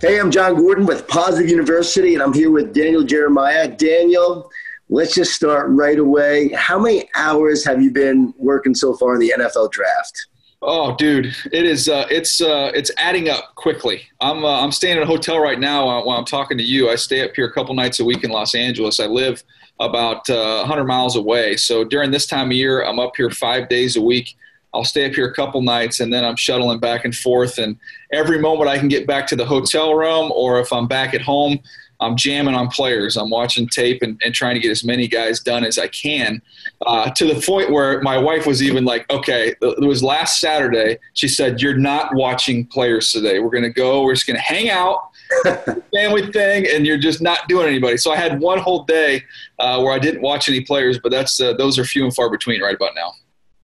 Hey, I'm John Gordon with Positive University, and I'm here with Daniel Jeremiah. Daniel, let's just start right away. How many hours have you been working so far in the NFL draft? Oh, dude, it is. It's adding up quickly. I'm staying at a hotel right now while I'm talking to you. I stay up here a couple nights a week in Los Angeles. I live about 100 miles away. So during this time of year, I'm up here 5 days a week. I'll stay up here a couple nights, and then I'm shuttling back and forth. And every moment I can get back to the hotel room, or if I'm back at home, I'm jamming on players. I'm watching tape and trying to get as many guys done as I can, to the point where my wife was even like, okay, it was last Saturday. She said, you're not watching players today. We're just going to hang out, family thing, and you're just not doing anybody. So I had one whole day where I didn't watch any players, but those are few and far between right about now.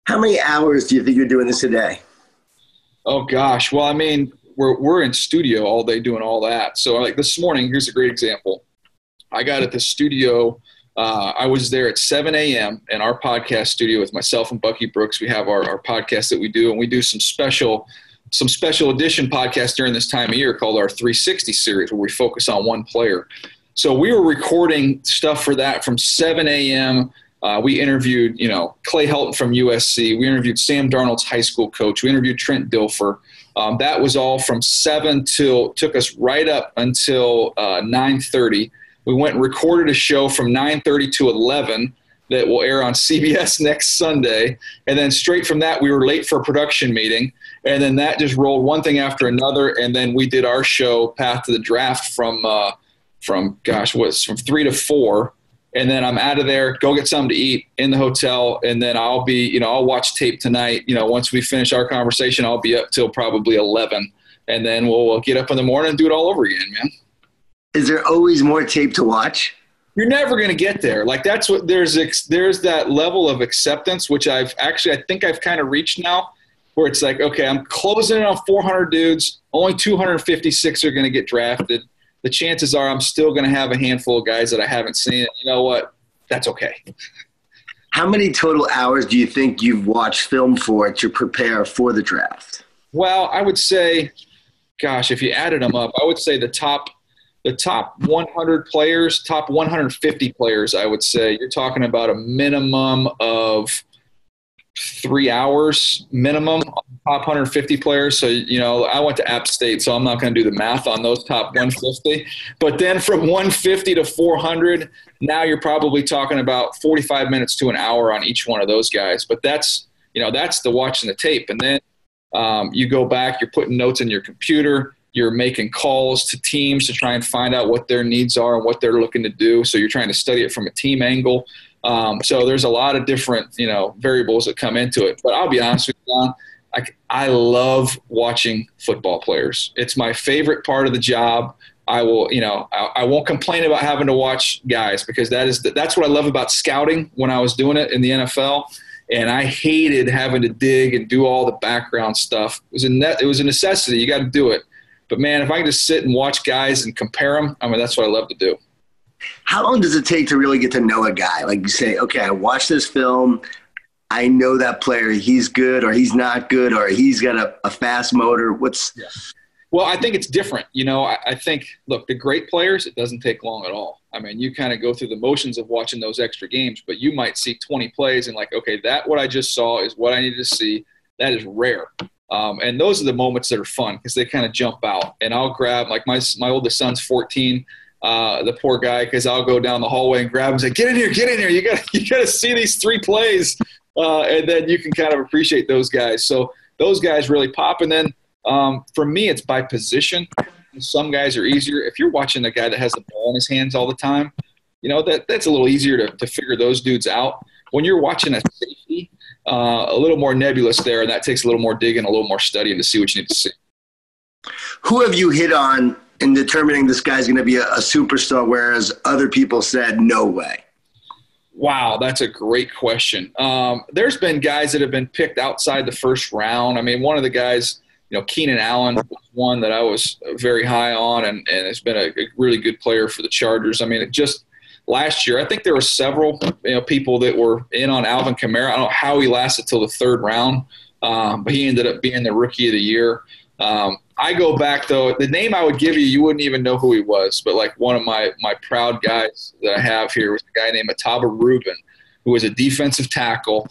How many hours do you think you're doing this a day? Oh, gosh. Well, I mean, we're in studio all day doing all that. So like this morning, here's a great example. I got at the studio. I was there at 7 a.m. in our podcast studio with myself and Bucky Brooks. We have our podcast that we do, and we do some special edition podcasts during this time of year called our 360 series, where we focus on one player. So we were recording stuff for that from 7 a.m. We interviewed, Clay Helton from USC. We interviewed Sam Darnold's high school coach. We interviewed Trent Dilfer. That was all from 7 took us right up until 9:30. We went and recorded a show from 9:30 to 11 that will air on CBS next Sunday. And then straight from that, we were late for a production meeting. And then that just rolled one thing after another. And then we did our show, Path to the Draft, from 3 to 4. And then I'm out of there, go get something to eat in the hotel, and then I'll watch tape tonight. Once we finish our conversation, I'll be up till probably 11, and then we'll get up in the morning and do it all over again, man. Is there always more tape to watch? You're never going to get there. Like there's that level of acceptance, which I think I've kind of reached now, where it's like, okay, I'm closing in on 400 dudes. Only 256 are going to get drafted. The chances are I'm still going to have a handful of guys that I haven't seen. And you know what? That's okay. How many total hours do you think you've watched film for to prepare for the draft? Well, I would say, gosh, if you added them up, I would say the top 100 players, top 150 players, I would say you're talking about a minimum of 3 hours minimum on top 150 players. So, I went to App State, so I'm not going to do the math on those top 150. But then from 150 to 400, now you're probably talking about 45 minutes to an hour on each one of those guys. But that's the watching the tape. And then you go back, you're putting notes in your computer, you're making calls to teams to try and find out what their needs are and what they're looking to do. So you're trying to study it from a team angle. So there's a lot of different, variables that come into it. But I'll be honest with you, Don, I love watching football players. It's my favorite part of the job. I won't complain about having to watch guys, because that's what I love about scouting when I was doing it in the NFL. And I hated having to dig and do all the background stuff. It was a necessity. You got to do it. But man, if I can just sit and watch guys and compare them, that's what I love to do. How long does it take to really get to know a guy? Like you say, okay, I watched this film. I know that player. He's good or he's not good, or he's got a fast motor. Well, I think it's different. I think, look, the great players, it doesn't take long at all. You kind of go through the motions of watching those extra games, but you might see 20 plays and like, okay, what I just saw is what I needed to see. That is rare. And those are the moments that are fun because they kind of jump out. And I'll grab, like my oldest son's 14, the poor guy, because I'll go down the hallway and grab him and say, get in here. You got to see these 3 plays. And then you can kind of appreciate those guys. So those guys really pop. And then for me, it's by position. Some guys are easier. If you're watching a guy that has the ball in his hands all the time, that's a little easier to figure those dudes out. When you're watching a safety, a little more nebulous there, and that takes a little more digging, a little more studying to see what you need to see. Who have you hit on in determining this guy's going to be a superstar, whereas other people said no way? Wow, that's a great question. There's been guys that have been picked outside the first round. One of the guys, Keenan Allen was one that I was very high on, and has been a really good player for the Chargers. Last year, I think there were several people that were in on Alvin Kamara. I don't know how he lasted till the 3rd round, but he ended up being the Rookie of the Year. I go back, though. The name I would give you, you wouldn't even know who he was. But, like, one of my proud guys that I have here was a guy named Rosen, who was a defensive tackle.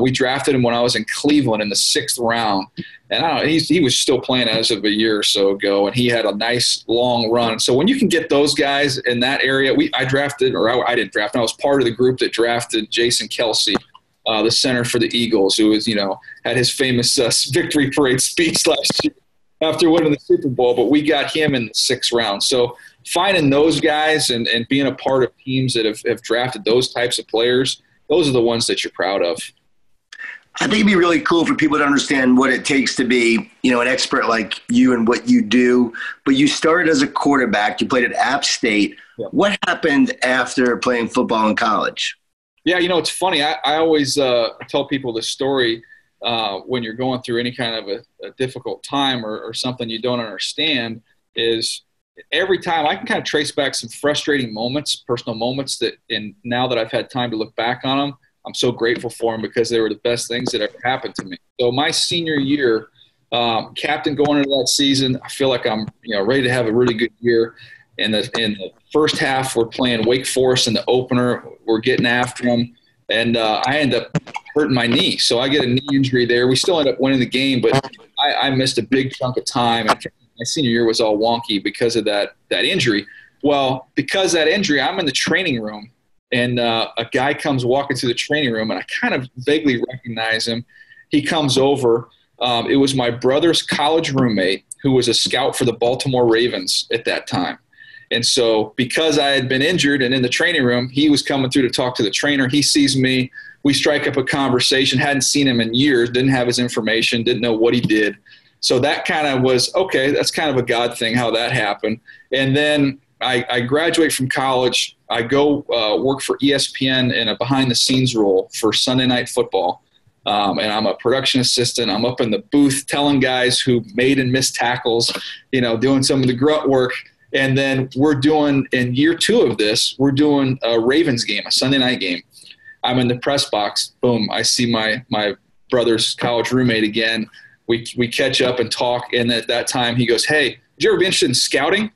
We drafted him when I was in Cleveland in the 6th round. And I don't know, he was still playing as of a year or so ago, and he had a nice long run. So when you can get those guys in that area, I didn't draft. I was part of the group that drafted Jason Kelsey, the center for the Eagles, who was, had his famous victory parade speech last year after winning the Super Bowl. But we got him in the 6th round. So finding those guys and being a part of teams that have drafted those types of players, those are the ones that you're proud of. I think it'd be really cool for people to understand what it takes to be, an expert like you and what you do. But you started as a quarterback. You played at App State. Yeah. What happened after playing football in college? Yeah, it's funny. I always tell people this story when you're going through any kind of a difficult time or something you don't understand is every time I can kind of trace back some frustrating moments, personal moments and now that I've had time to look back on them, I'm so grateful for them because they were the best things that ever happened to me. So my senior year, captain going into that season, I feel like I'm ready to have a really good year. In the first half, we're playing Wake Forest in the opener. We're getting after them, and I end up hurting my knee. So I get a knee injury there. We still end up winning the game, but I missed a big chunk of time. And my senior year was all wonky because of that injury. Well, because of that injury, I'm in the training room. And a guy comes walking through the training room, and I kind of vaguely recognize him. He comes over. It was my brother's college roommate who was a scout for the Baltimore Ravens at that time. And so because I had been injured and in the training room, he was coming through to talk to the trainer. He sees me. We strike up a conversation. Hadn't seen him in years, didn't have his information, didn't know what he did. So that kind of was, okay, that's kind of a God thing how that happened. And then I graduate from college. I go work for ESPN in a behind-the-scenes role for Sunday Night Football. And I'm a production assistant. I'm up in the booth telling guys who made and missed tackles, doing some of the grunt work. And then we're doing, in year 2 of this, we're doing a Ravens game, a Sunday night game. I'm in the press box. Boom, I see my brother's college roommate again. We catch up and talk. And at that time, he goes, "Hey, did you ever be interested in scouting?"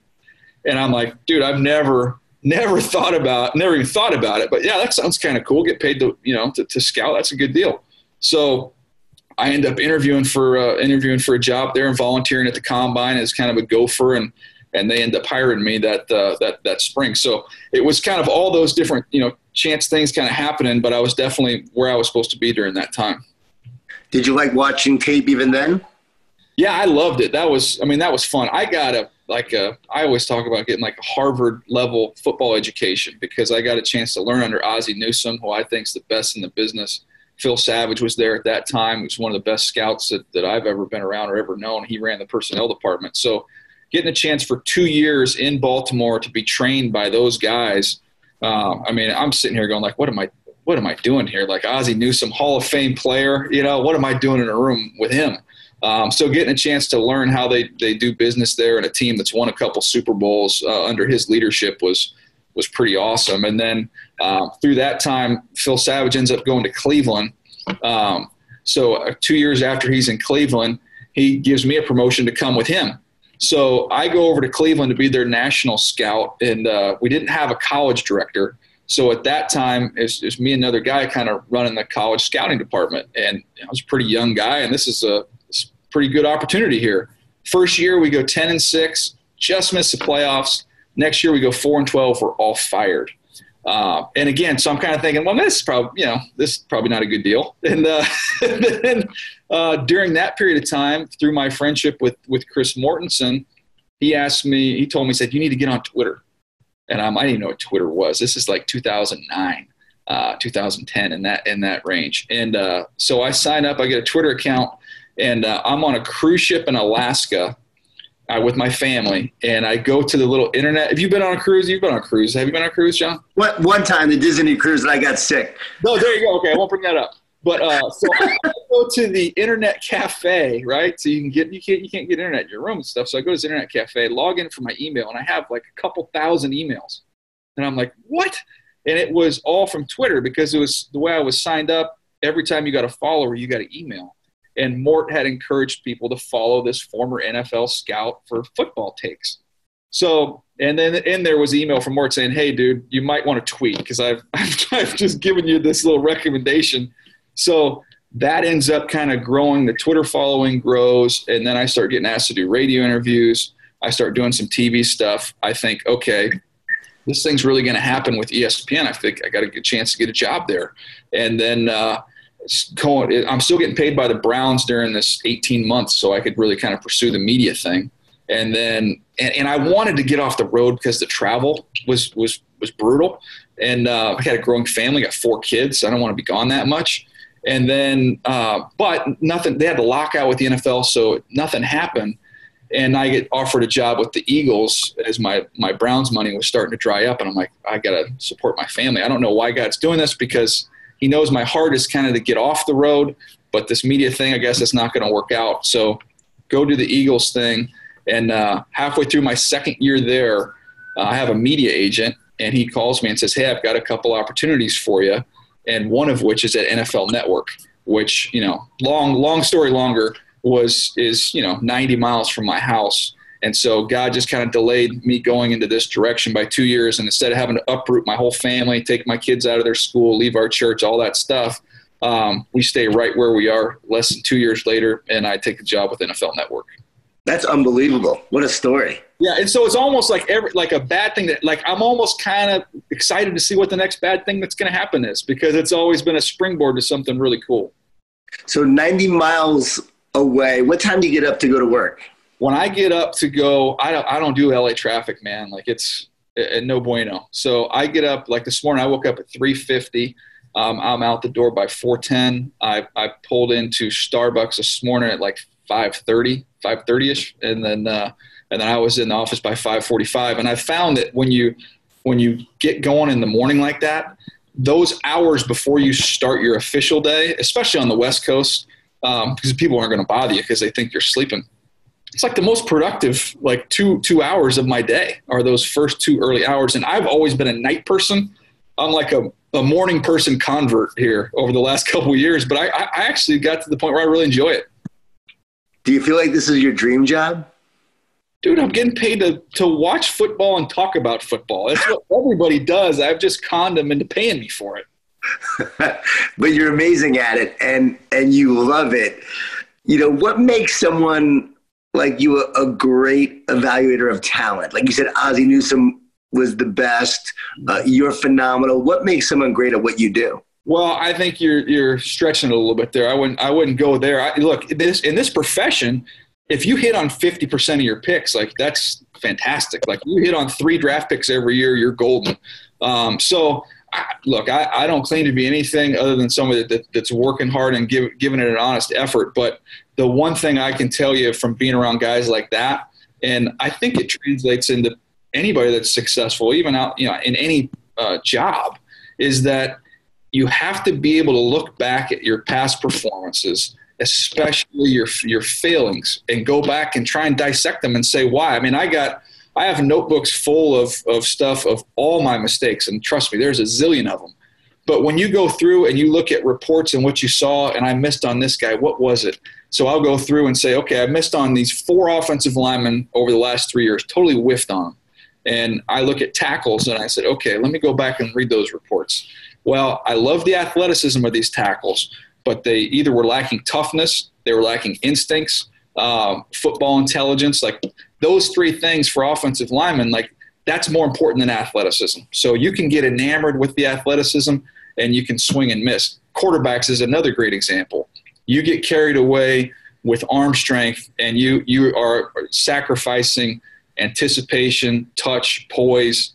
And I'm like, "Dude, I've never even thought about it. But yeah, that sounds kind of cool. Get paid to scout. That's a good deal." So I end up interviewing for a job there and volunteering at the combine as kind of a gopher, and they end up hiring me that spring. So it was kind of all those different chance things kind of happening, but I was definitely where I was supposed to be during that time. Did you like watching tape even then? Yeah, I loved it. That was fun. I got I always talk about getting like a Harvard level football education because I got a chance to learn under Ozzie Newsome, who I think is the best in the business. Phil Savage was there at that time. He was one of the best scouts that I've ever been around or ever known. He ran the personnel department. So getting a chance for 2 years in Baltimore to be trained by those guys, I'm sitting here going like, what am I doing here? Like Ozzie Newsome, Hall of Fame player, what am I doing in a room with him? So getting a chance to learn how they do business there and a team that's won a couple Super Bowls under his leadership was pretty awesome. And then through that time, Phil Savage ends up going to Cleveland. So 2 years after he's in Cleveland, he gives me a promotion to come with him. So I go over to Cleveland to be their national scout, and we didn't have a college director. So at that time, it's me and another guy kind of running the college scouting department. And I was a pretty young guy, and this is a pretty good opportunity here. First year, we go 10-6, just missed the playoffs. Next year, we go 4-12. We're all fired. And again, so I'm kind of thinking, well, this is probably not a good deal. And then during that period of time, through my friendship with Chris Mortensen, he told me, he said, "You need to get on Twitter." And I didn't even know what Twitter was. This is like 2009, 2010 in that range. And so I sign up, I get a Twitter account, and I'm on a cruise ship in Alaska with my family, and I go to the little internet. Have you been on a cruise? You've been on a cruise. Have you been on a cruise, John? One time, the Disney cruise, and I got sick. No, there you go. Okay, I won't bring that up. But so I go to the internet cafe, right? So you can't get internet in your room and stuff. So I go to this internet cafe, log in for my email, and I have like a couple thousand emails. And I'm like, what? And it was all from Twitter because it was the way I was signed up. Every time you got a follower, you got an email. And Mort had encouraged people to follow this former NFL scout for football takes. So, and then in there was an email from Mort saying, hey, dude, you might want to tweet because I've just given you this little recommendation. So that ends up kind of growing. The Twitter following grows, and then I start getting asked to do radio interviews. I start doing some TV stuff. I think, okay, this thing's really going to happen with ESPN. I think I got a good chance to get a job there. And then I'm still getting paid by the Browns during this 18 months, so I could really kind of pursue the media thing. And then, and I wanted to get off the road because the travel was brutal. And I had a growing family, got 4 kids. So I don't want to be gone that much. And then, but nothing, they had the lockout with the NFL, so nothing happened. And I get offered a job with the Eagles as my Browns money was starting to dry up. And I'm like, I got to support my family. I don't know why God's doing this, because he knows my heart is kind of to get off the road, but this media thing, I guess it's not going to work out. So go do the Eagles thing. And halfway through my second year there, I have a media agent, and he calls me and says, hey, I've got a couple opportunities for you. And one of which is at NFL Network, which, long story longer, is 90 miles from my house. And so God just kind of delayed me going into this direction by 2 years. And instead of having to uproot my whole family, take my kids out of their school, leave our church, all that stuff, we stay right where we are less than 2 years later, and I take a job with NFL Network. That's unbelievable. What a story. Yeah, and so it's almost like a bad thing that, like, I'm almost kind of excited to see what the next bad thing that's going to happen is, because it's always been a springboard to something really cool. So 90 miles away, what time do you get up to go to work? When I get up to go, I don't do LA traffic, man. Like, it's no bueno. So I get up, like this morning, I woke up at 3:50. I'm out the door by 4:10. I pulled into Starbucks this morning at like 5:30-ish, and then I was in the office by 5:45. And I found that when you get going in the morning like that, those hours before you start your official day, especially on the West Coast, because people aren't going to bother you because they think you're sleeping. It's like the most productive, like two hours of my day are those first 2 early hours. And I've always been a night person. I'm like a morning person convert here over the last couple of years, but I actually got to the point where I really enjoy it. Do you feel like this is your dream job? Dude, I'm getting paid to watch football and talk about football. That's what everybody does. I've just conned them into paying me for it. But you're amazing at it, and you love it. What makes someone like you a great evaluator of talent? Like you said, Ozzie Newsome was the best. You're phenomenal. What makes someone great at what you do? Well, I think you're stretching it a little bit there. I wouldn't go there. Look, in this profession, if you hit on 50% of your picks, like, that's fantastic. Like, you hit on 3 draft picks every year, you're golden. Look, I don't claim to be anything other than somebody that's working hard and giving it an honest effort. But the one thing I can tell you from being around guys like that, and I think it translates into anybody that's successful, even out, in any job, is that you have to be able to look back at your past performances, especially your failings, and go back and try and dissect them and say why. I mean, I have notebooks full of stuff of all my mistakes, and trust me, there's a zillion of them. But when you go through and you look at reports and what you saw, and I missed on this guy, what was it? So I'll go through and say, okay, I missed on these 4 offensive linemen over the last 3 years, totally whiffed on them. And I look at tackles and I said, okay, let me go back and read those reports. Well, I love the athleticism of these tackles, but they either were lacking toughness, they were lacking instincts, football intelligence. Like, those 3 things for offensive linemen, like, that's more important than athleticism. So you can get enamored with the athleticism and you can swing and miss. Quarterbacks is another great example. You get carried away with arm strength and you are sacrificing anticipation, touch, poise,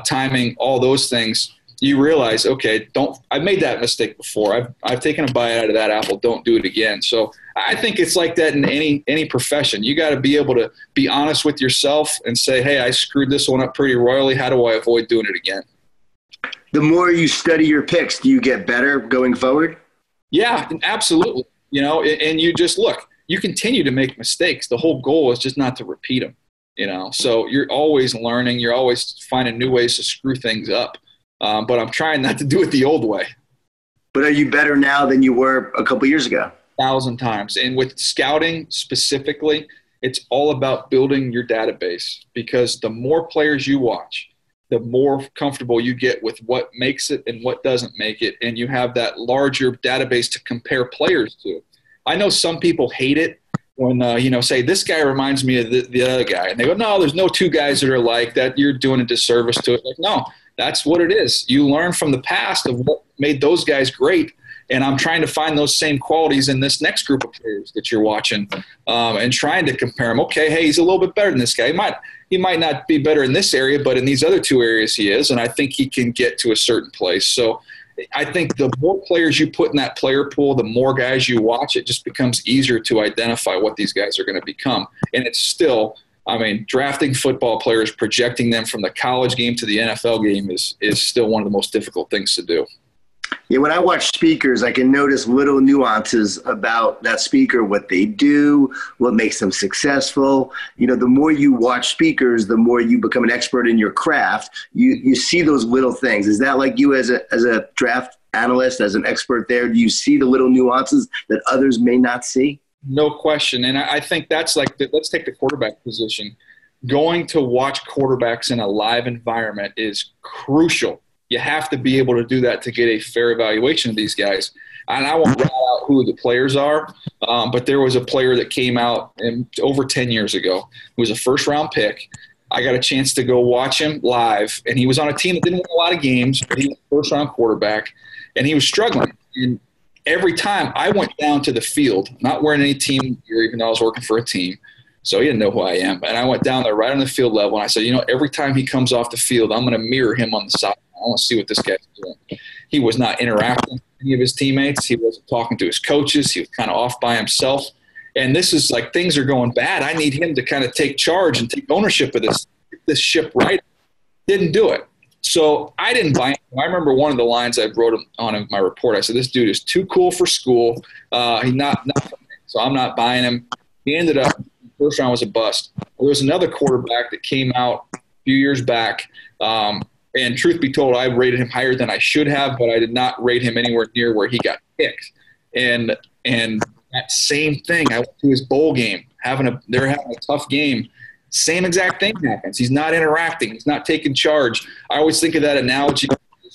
timing, all those things. You realize, okay, I've made that mistake before. I've taken a bite out of that apple. Don't do it again. So I think it's like that in any profession. You got to be able to be honest with yourself and say, hey, I screwed this one up pretty royally. How do I avoid doing it again? The more you study your picks, do you get better going forward? Yeah, absolutely. And you just look, you continue to make mistakes. The whole goal is just not to repeat them, So you're always learning. You're always finding new ways to screw things up. But I'm trying not to do it the old way. But are you better now than you were a couple years ago? 1,000 times. And with scouting specifically, it's all about building your database, because the more players you watch, the more comfortable you get with what makes it and what doesn't make it. And you have that larger database to compare players to. I know some people hate it when, say this guy reminds me of the other guy. And they go, no, there's no two guys that are like that. You're doing a disservice to it. Like, no, that's what it is. You learn from the past of what made those guys great. And I'm trying to find those same qualities in this next group of players that you're watching, and trying to compare them. Okay, hey, he's a little bit better than this guy. He might not be better in this area, but in these other two areas he is, and I think he can get to a certain place. So I think the more players you put in that player pool, the more guys you watch, it just becomes easier to identify what these guys are going to become. And it's still, drafting football players, projecting them from the college game to the NFL game is still one of the most difficult things to do. Yeah, when I watch speakers, I can notice little nuances about that speaker, what they do, what makes them successful. The more you watch speakers, the more you become an expert in your craft. You see those little things. Is that like you as a draft analyst, as an expert there? Do you see the little nuances that others may not see? No question. And I think that's like, let's take the quarterback position. Going to watch quarterbacks in a live environment is crucial. You have to be able to do that to get a fair evaluation of these guys. And I won't rattle out who the players are, but there was a player that came out over 10 years ago who was a first-round pick. I got a chance to go watch him live, and he was on a team that didn't win a lot of games, but he was a first-round quarterback, and he was struggling. And every time I went down to the field, not wearing any team gear, even though I was working for a team, so he didn't know who I am. And I went down there right on the field level, and I said, every time he comes off the field, I'm going to mirror him on the side. I want to see what this guy's doing. He was not interacting with any of his teammates. He wasn't talking to his coaches. He was kind of off by himself. And this is like, things are going bad. I need him to kind of take charge and take ownership of this ship right. Didn't do it. So I didn't buy him. I remember one of the lines I wrote on in my report. I said, this dude is too cool for school. He's not for me, so I'm not buying him. He ended up, first round was a bust. There was another quarterback that came out a few years back, and truth be told, I rated him higher than I should have, but I did not rate him anywhere near where he got picked. And that same thing, I went to his bowl game, they're having a tough game. Same exact thing happens. He's not interacting. He's not taking charge. I always think of that analogy,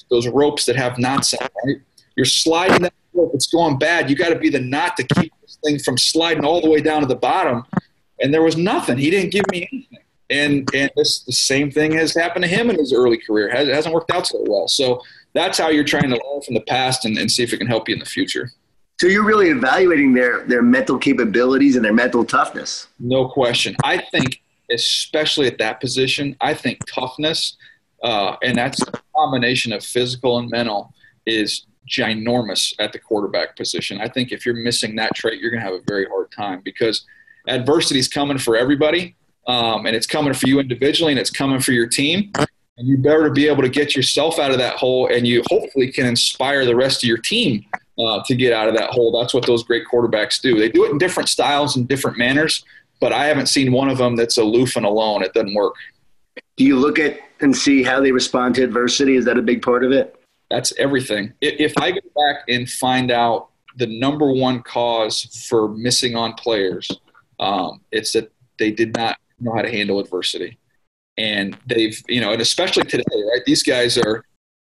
those ropes that have knots on, right? You're sliding that rope. It's going bad. You got to be the knot to keep this thing from sliding all the way down to the bottom. And there was nothing. He didn't give me anything. And the same thing has happened to him in his early career. It hasn't worked out so well. So that's how you're trying to learn from the past and see if it can help you in the future. So you're really evaluating their mental capabilities and their mental toughness. No question. I think, especially at that position, I think toughness, and that's a combination of physical and mental, is ginormous at the quarterback position. I think if you're missing that trait, you're going to have a very hard time, because adversity is coming for everybody. And it's coming for you individually, and it's coming for your team. And you better be able to get yourself out of that hole, and you hopefully can inspire the rest of your team to get out of that hole. That's what those great quarterbacks do. They do it in different styles and different manners, but I haven't seen one of them that's aloof and alone. It doesn't work. Do you look at and see how they respond to adversity? Is that a big part of it? That's everything. If I go back and find out the number one cause for missing on players, it's that they did not know how to handle adversity. And they've, and especially today, right? These guys are,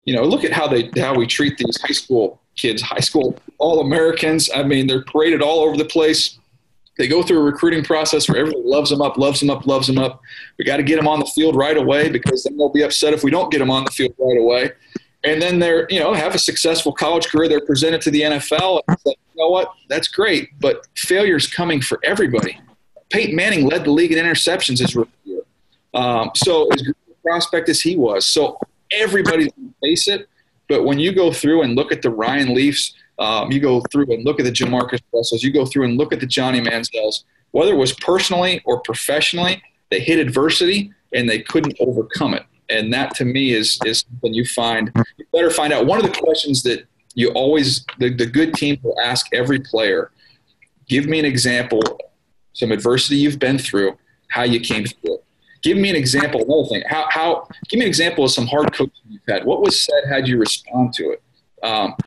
look at how we treat these high school kids, high school All-Americans. I mean, they're paraded all over the place. They go through a recruiting process where everybody loves them up. We got to get them on the field right away, because then they'll be upset if we don't get them on the field right away. And then they're, have a successful college career. They're presented to the NFL. And it's like, you know what? That's great, but failure's coming for everybody. Peyton Manning led the league in interceptions his rookie year. So as good a prospect as he was. So everybody's going to face it. But when you go through and look at the Ryan Leafs, you go through and look at the Jamarcus Russells, you go through and look at the Johnny Manziels, whether it was personally or professionally, they hit adversity and they couldn't overcome it. And that, to me, is when you better find out. One of the questions that you always, the good team will ask every player, give me an example, some adversity you've been through, how you came through it. Give me an example. Another thing, give me an example of some hard coaching you've had. What was said? How'd you respond to it?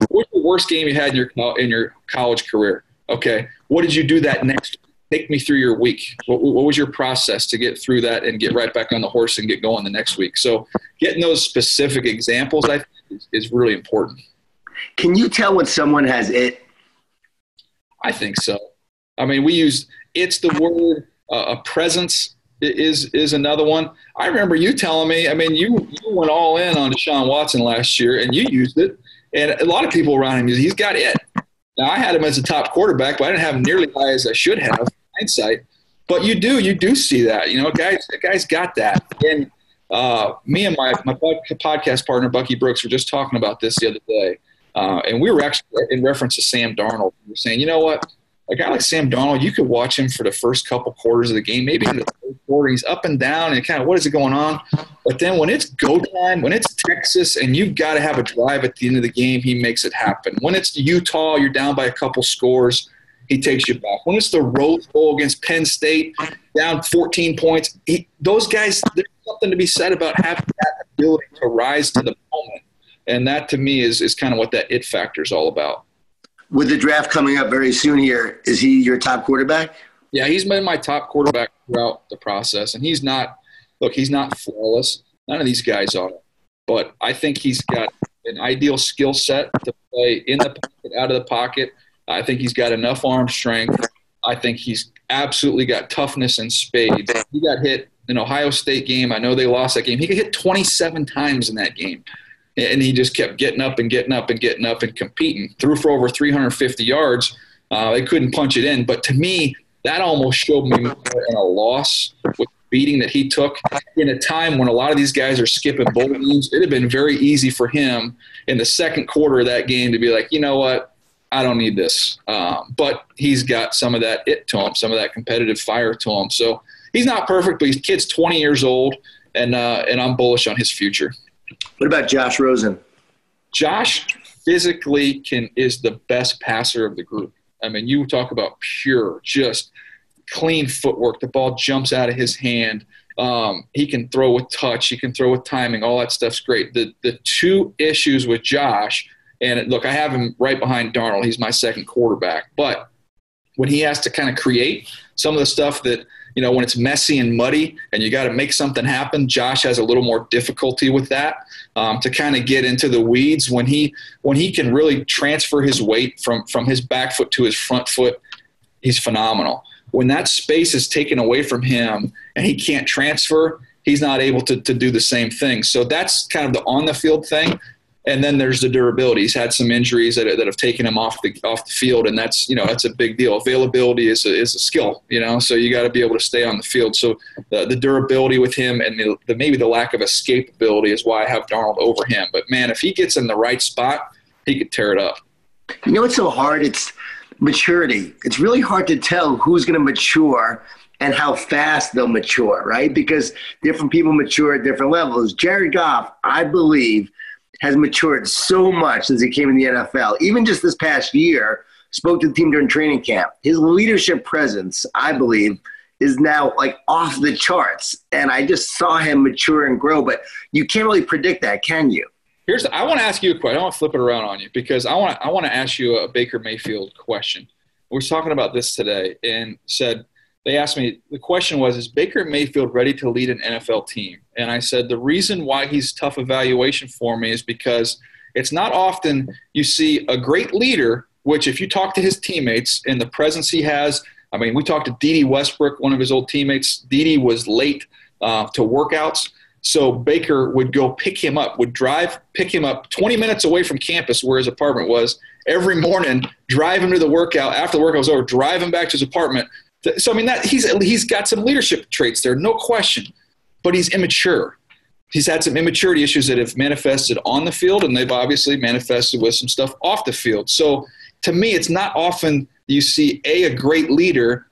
What's the worst game you had in your college career? Okay, what did you do that next? Take me through your week. What was your process to get through that and get right back on the horse and get going the next week? So getting those specific examples, I think, is really important. Can you tell when someone has it? I think so. I mean, we use it's the word, a presence is another one. I remember you telling me, I mean, you went all in on Deshaun Watson last year and you used it. And a lot of people around him, he's got it. Now, I had him as a top quarterback, but I didn't have him nearly high as I should have, hindsight. But you do see that. You know, guys got that. And me and my podcast partner, Bucky Brooks, were just talking about this the other day. And we were actually in reference to Sam Darnold. We were saying, you know what? A guy like Sam Darnold, you could watch him for the first couple quarters of the game, maybe in the third quarter. He's up and down and kind of what is it going on? But then when it's go time, when it's Texas and you've got to have a drive at the end of the game, he makes it happen. When it's Utah, you're down by a couple scores, he takes you back. When it's the Rose Bowl against Penn State, down 14 points, those guys, there's something to be said about having that ability to rise to the moment. And that, to me, is kind of what that it factor is all about. With the draft coming up very soon here, is he your top quarterback? Yeah, he's been my top quarterback throughout the process. And he's not flawless. None of these guys are. But I think he's got an ideal skill set to play in the pocket, out of the pocket. I think he's got enough arm strength. I think he's absolutely got toughness in spades. He got hit in Ohio State game. I know they lost that game. He got hit 27 times in that game. And he just kept getting up and getting up and getting up and competing. Threw for over 350 yards. They couldn't punch it in. But to me, that almost showed me more in a loss with the beating that he took in a time when a lot of these guys are skipping bowl games. It would have been very easy for him in the second quarter of that game to be like, you know what, I don't need this. But he's got some of that it to him, some of that competitive fire to him. So he's not perfect, but his kid's 20 years old, and I'm bullish on his future. What about Josh Rosen? Josh physically is the best passer of the group. I mean, you talk about pure, just clean footwork. The ball jumps out of his hand. He can throw with touch. He can throw with timing. All that stuff's great. The two issues with Josh, and look, I have him right behind Darnold. He's my second quarterback. But when he has to kind of create some of the stuff that, you know, when it's messy and muddy and you got to make something happen, Josh has a little more difficulty with that, to kind of get into the weeds. When he can really transfer his weight from his back foot to his front foot, he's phenomenal. When that space is taken away from him and he can't transfer, he's not able to do the same thing. So that's kind of the on-the-field thing. And then there's the durability. He's had some injuries that have taken him off the field, and that's a big deal. Availability is a skill, so you got to be able to stay on the field. So the durability with him and maybe the lack of escapability is why I have Darnold over him. But, man, if he gets in the right spot, he could tear it up. You know what's so hard? It's maturity. It's really hard to tell who's going to mature and how fast they'll mature, right? Because different people mature at different levels. Jared Goff, I believe, has matured so much since he came in the NFL. Even just this past year, spoke to the team during training camp. His leadership presence, I believe, is now like off the charts. And I just saw him mature and grow, but you can't really predict that, can you? I want to ask you a question. I want to flip it around on you because I want to ask you a Baker Mayfield question. We were talking about this today and they asked me, the question was, is Baker Mayfield ready to lead an NFL team? And I said, the reason why he's tough evaluation for me is because it's not often you see a great leader, which if you talk to his teammates and the presence he has, I mean, we talked to Dede Westbrook, one of his old teammates. Dede was late to workouts. So Baker would go pick him up, pick him up 20 minutes away from campus where his apartment was every morning, drive him to the workout. After the workout was over, drive him back to his apartment. So, I mean, he's got some leadership traits there, no question, but he's immature. He's had some immaturity issues that have manifested on the field, and they've obviously manifested with some stuff off the field. So, to me, it's not often you see a great leader,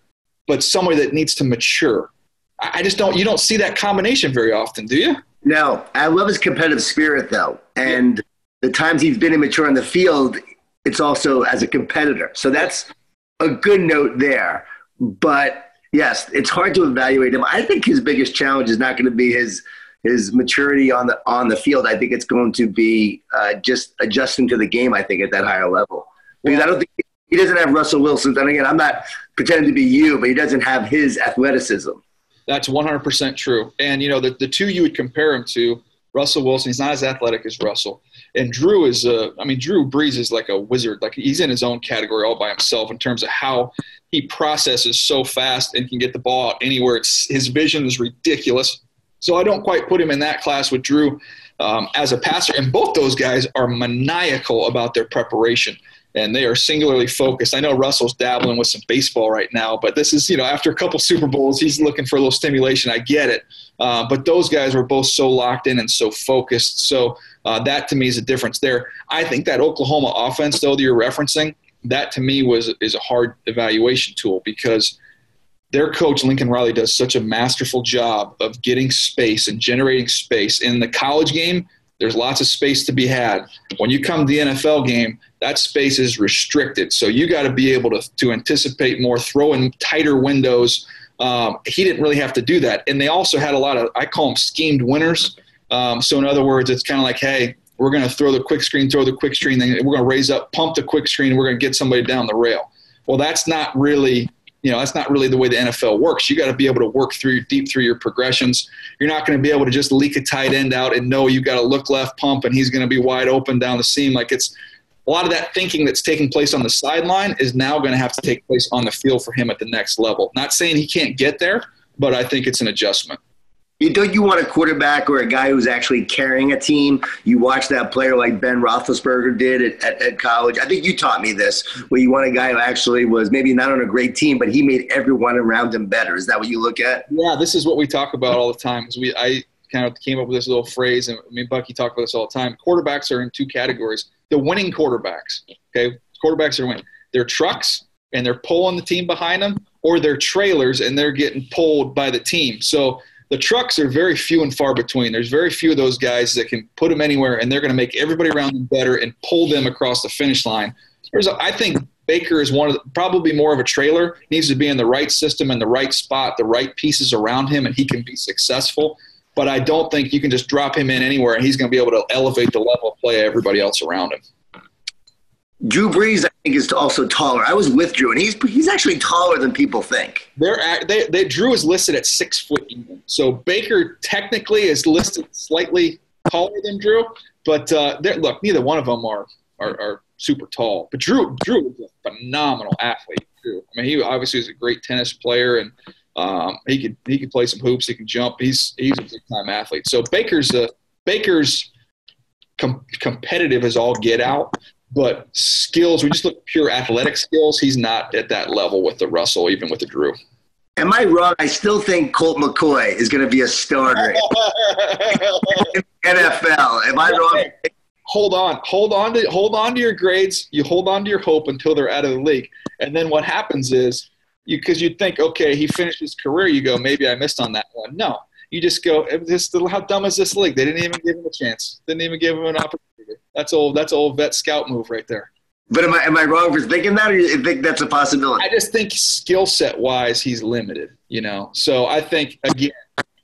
but somebody that needs to mature. You don't see that combination very often, do you? No, I love his competitive spirit, though. And the times he's been immature on the field, it's also as a competitor. So that's a good note there. But, yes, it's hard to evaluate him. I think his biggest challenge is not going to be his maturity on the field. I think it's going to be just adjusting to the game, I think, at that higher level. Because I don't think He doesn't have Russell Wilson's. And again, I'm not pretending to be you, but he doesn't have his athleticism. That's 100% true. And, the two you would compare him to, Russell Wilson, he's not as athletic as Russell. And Drew is Drew Brees is like a wizard. Like, he's in his own category all by himself in terms of how he processes so fast and can get the ball out anywhere. His vision is ridiculous. So I don't quite put him in that class with Drew as a passer. And both those guys are maniacal about their preparation, and they are singularly focused. I know Russell's dabbling with some baseball right now, but this is, after a couple Super Bowls, he's looking for a little stimulation. I get it. But those guys were both so locked in and so focused. So that to me is a difference there. I think that Oklahoma offense, though, that you're referencing, that to me is a hard evaluation tool, because their coach, Lincoln Riley, does such a masterful job of getting space and generating space. In the college game, there's lots of space to be had. When you come to the NFL game, that space is restricted. So you got to be able to anticipate more, throw in tighter windows. He didn't really have to do that. And they also had a lot of, I call them schemed winners. So in other words, it's kind of like, hey, we're going to throw the quick screen, then we're going to raise up, pump the quick screen, and we're going to get somebody down the rail. Well, that's not really the way the NFL works. You got to be able to work deep through your progressions. You're not going to be able to just leak a tight end out and know you got to look left, pump, and he's going to be wide open down the seam. Like, it's a lot of that thinking that's taking place on the sideline is now going to have to take place on the field for him at the next level. Not saying he can't get there, but I think it's an adjustment. Don't you want a quarterback or a guy who's actually carrying a team? You watch that player like Ben Roethlisberger did at college. I think you taught me this, where you want a guy who actually was maybe not on a great team, but he made everyone around him better. Is that what you look at? Yeah, this is what we talk about all the time. I kind of came up with this little phrase, and me and Bucky talk about this all the time. Quarterbacks are in two categories. The winning quarterbacks, okay? Quarterbacks are winning. They're trucks, and they're pulling the team behind them, or they're trailers, and they're getting pulled by the team. So the trucks are very few and far between. There's very few of those guys that can put them anywhere, and they're going to make everybody around them better and pull them across the finish line. I think Baker is probably more of a trailer. He needs to be in the right system, in the right spot, the right pieces around him, and he can be successful. But I don't think you can just drop him in anywhere, and he's going to be able to elevate the level of play of everybody else around him. Drew Brees, I think, is also taller. I was with Drew, and he's actually taller than people think. Drew is listed at 6 foot even. So Baker technically is listed slightly taller than Drew, but look, neither one of them are super tall. But Drew is a phenomenal athlete. Drew, I mean, he obviously is a great tennis player, and he could play some hoops. He can jump. He's a big time athlete. So Baker's competitive as all get out. But skills, we just look at pure athletic skills. He's not at that level with the Russell, even with the Drew. Am I wrong? I still think Colt McCoy is going to be a starter in NFL. Am I wrong? Hold on to your grades. You hold on to your hope until they're out of the league. And then what happens is, because you'd think, okay, he finished his career, you go, maybe I missed on that one. No. You just go, how dumb is this league? They didn't even give him a chance. Didn't even give him an opportunity. That's old vet scout move right there. But am I wrong for thinking that, or you think that's a possibility? I just think skill set wise, he's limited. So I think, again,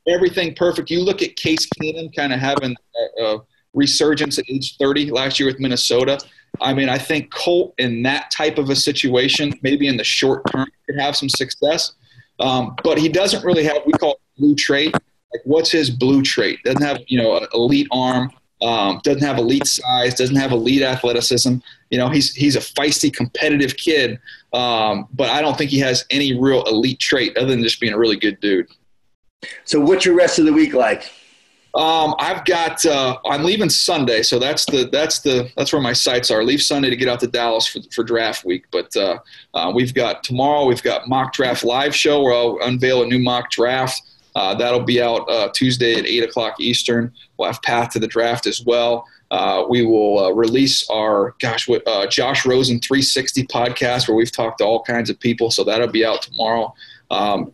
everything perfect. You look at Case Keenum kind of having a resurgence at age 30 last year with Minnesota. I mean, I think Colt in that type of a situation, maybe in the short term, could have some success. But he doesn't really have, we call it blue trait. Like, what's his blue trait? Doesn't have, an elite arm. Doesn't have elite size, doesn't have elite athleticism. He's a feisty, competitive kid, but I don't think he has any real elite trait other than just being a really good dude. So what's your rest of the week like? I'm leaving Sunday, so that's where my sights are. I leave Sunday to get out to Dallas for draft week, but tomorrow we've got mock draft live show where I'll unveil a new mock draft. That'll be out Tuesday at 8 o'clock Eastern. We'll have Path to the Draft as well. We will release our Josh Rosen 360 podcast where we've talked to all kinds of people. So that'll be out tomorrow,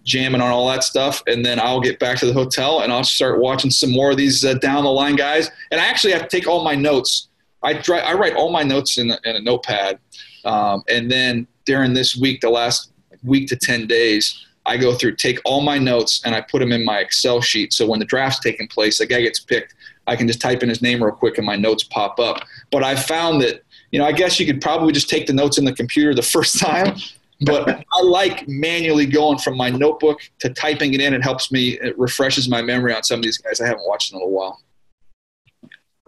jamming on all that stuff. And then I'll get back to the hotel and I'll start watching some more of these down the line guys. And I actually have to take all my notes. I write all my notes in a notepad. And then during this week, the last week to 10 days, I go through, take all my notes, and I put them in my Excel sheet. So when the draft's taking place, the guy gets picked, I can just type in his name real quick and my notes pop up. But I found that, I guess you could probably just take the notes in the computer the first time, but I like manually going from my notebook to typing it in. It refreshes my memory on some of these guys I haven't watched in a little while.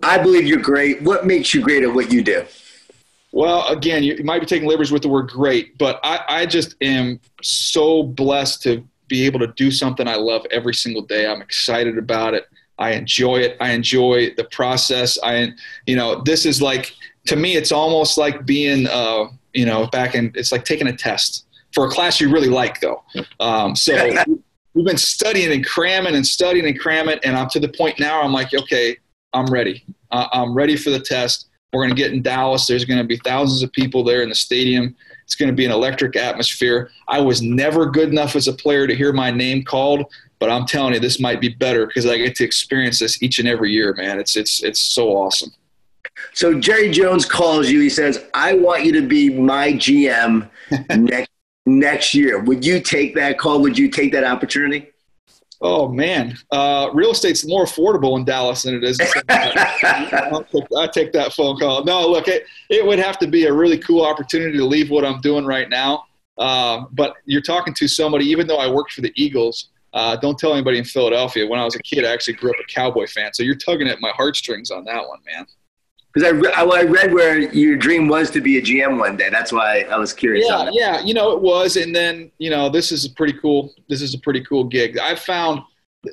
I believe you're great. What makes you great at what you do? Well, again, you might be taking liberties with the word great, but I just am so blessed to be able to do something I love every single day. I'm excited about it. I enjoy it. I enjoy the process. This is like, to me, it's almost like being, it's like taking a test for a class you really like, though. So we've been studying and cramming, and I'm to the point now I'm like, okay, I'm ready. I'm ready for the test. We're going to get in Dallas. There's going to be thousands of people there in the stadium. It's going to be an electric atmosphere. I was never good enough as a player to hear my name called, but I'm telling you, this might be better because I get to experience this each and every year, man. It's so awesome. So Jerry Jones calls you. He says, I want you to be my GM next year. Would you take that call? Would you take that opportunity? Oh, man. Real estate's more affordable in Dallas than it is. I take that phone call. No, look, it would have to be a really cool opportunity to leave what I'm doing right now. But you're talking to somebody, even though I worked for the Eagles, don't tell anybody in Philadelphia. When I was a kid, I actually grew up a Cowboy fan. So you're tugging at my heartstrings on that one, man. Because I read where your dream was to be a GM one day. That's why I was curious. Yeah, it was. And then, this is a pretty cool gig. I found,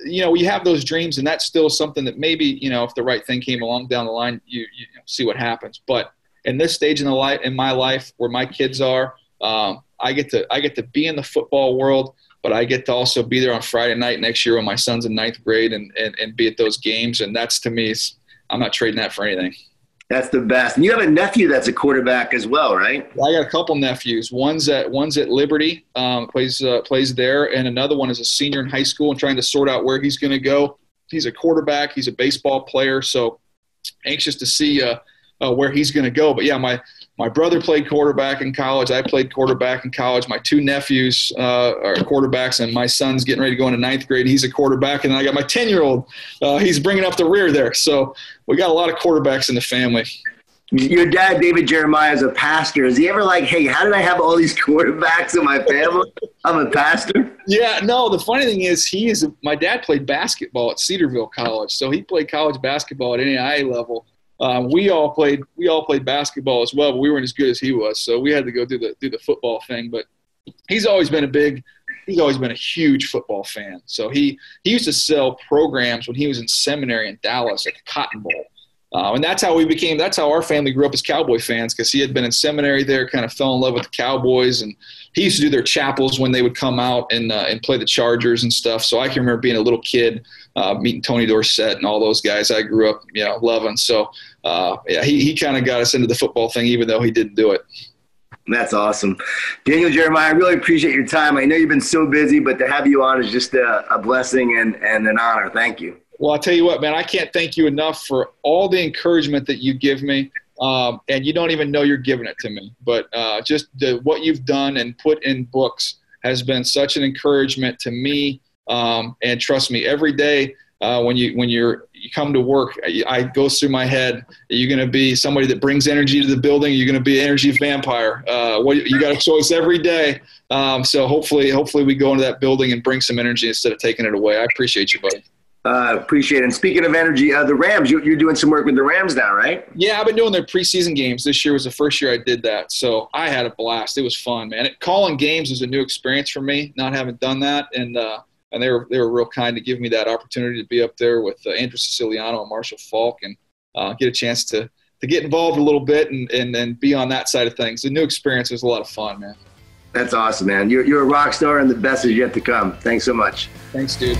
you have those dreams, and that's still something that maybe, if the right thing came along down the line, you see what happens. But in this stage in my life where my kids are, I get to be in the football world, but I get to also be there on Friday night next year when my son's in 9th grade and be at those games. And that's, to me, I'm not trading that for anything. That's the best. And you have a nephew that's a quarterback as well, right? I got a couple nephews. One's at Liberty, plays there, and another one is a senior in high school and trying to sort out where he's going to go. He's a quarterback. He's a baseball player, so anxious to see where he's going to go. But, yeah, my brother played quarterback in college. I played quarterback in college. My two nephews are quarterbacks, and my son's getting ready to go into 9th grade. He's a quarterback, and then I got my 10-year-old. He's bringing up the rear there. So we got a lot of quarterbacks in the family. Your dad, David Jeremiah, is a pastor. Is he ever like, hey, how did I have all these quarterbacks in my family? I'm a pastor. Yeah, no, the funny thing is my dad played basketball at Cedarville College. So he played college basketball at NAIA level. We all played basketball as well, but we weren't as good as he was. So we had to go do the football thing. But he's always been a huge football fan. So he used to sell programs when he was in seminary in Dallas at the Cotton Bowl. And that's how our family grew up as Cowboy fans, because he had been in seminary there, kind of fell in love with the Cowboys, and he used to do their chapels when they would come out and play the Chargers and stuff. So I can remember being a little kid, meeting Tony Dorsett and all those guys I grew up, loving. So he kind of got us into the football thing, even though he didn't do it. That's awesome. Daniel Jeremiah, I really appreciate your time. I know you've been so busy, but to have you on is just a blessing and an honor. Thank you. Well, I'll tell you what, man, I can't thank you enough for all the encouragement that you give me. And you don't even know you're giving it to me. But just what you've done and put in books has been such an encouragement to me. And trust me, every day when you come to work, I goes through my head, are you going to be somebody that brings energy to the building? Are you going to be an energy vampire? You got a choice every day. So hopefully we go into that building and bring some energy instead of taking it away. I appreciate you, buddy. Appreciate it. And speaking of energy, the Rams, you're doing some work with the Rams now, right? Yeah, I've been doing their preseason games. This year was the first year I did that. So I had a blast. It was fun, man. Calling games was a new experience for me, not having done that. And they were real kind to give me that opportunity to be up there with Andrew Siciliano and Marshall Falk and get a chance to get involved a little bit and be on that side of things. The new experience was a lot of fun, man. That's awesome, man. You're a rock star, and the best is yet to come. Thanks so much. Thanks, dude.